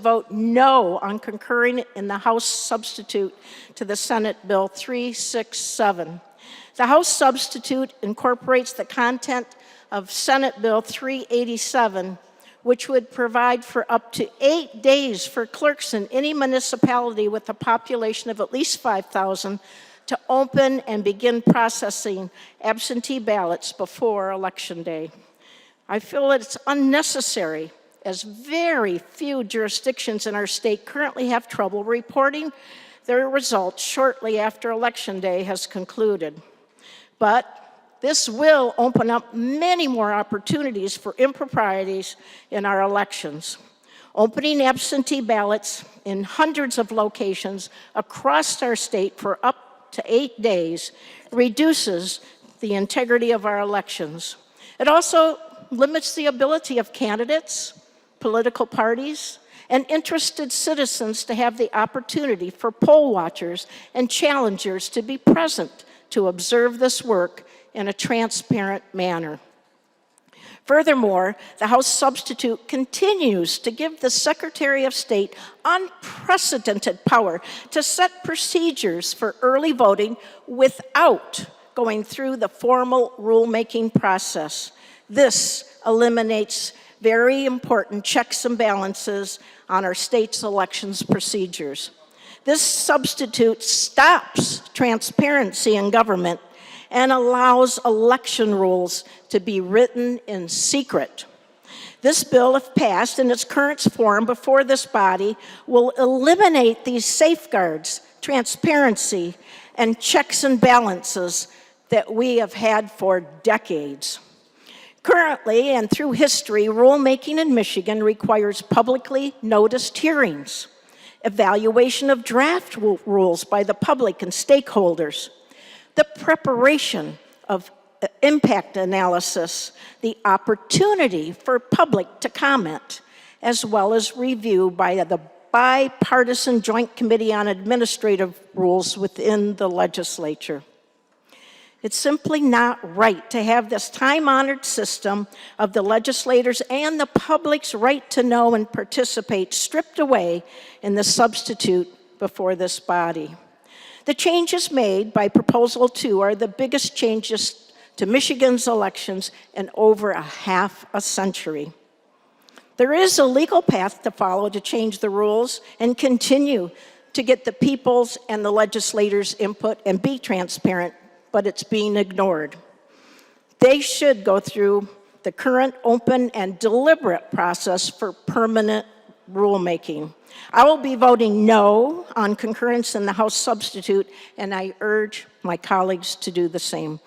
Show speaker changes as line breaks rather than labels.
vote no on concurring in the House substitute to the Senate Bill 367. The House substitute incorporates the content of Senate Bill 387, which would provide for up to 8 days for clerks in any municipality with a population of at least 5,000 to open and begin processing absentee ballots before Election Day. I feel that it's unnecessary, as very few jurisdictions in our state currently have trouble reporting their results shortly after Election Day has concluded. But this will open up many more opportunities for improprieties in our elections. Opening absentee ballots in hundreds of locations across our state for up to 8 days reduces the integrity of our elections. It also limits the ability of candidates, political parties, and interested citizens to have the opportunity for poll watchers and challengers to be present to observe this work in a transparent manner. Furthermore, the House substitute continues to give the Secretary of State unprecedented power to set procedures for early voting without going through the formal rulemaking process. This eliminates very important checks and balances on our state's elections procedures. This substitute stops transparency in government and allows election rules to be written in secret. This bill, if passed in its current form before this body, will eliminate these safeguards, transparency, and checks and balances that we have had for decades. Currently, and through history, rulemaking in Michigan requires publicly noticed hearings, evaluation of draft rules by the public and stakeholders, the preparation of impact analysis, the opportunity for public to comment, as well as review by the bipartisan Joint Committee on Administrative Rules within the legislature. It's simply not right to have this time-honored system of the legislators and the public's right to know and participate stripped away in the substitute before this body. The changes made by Proposal 2 are the biggest changes to Michigan's elections in over a half a century. There is a legal path to follow to change the rules and continue to get the people's and the legislators' input and be transparent, but it's being ignored. They should go through the current open and deliberate process for permanent rulemaking. I will be voting no on concurrence in the House substitute, and I urge my colleagues to do the same.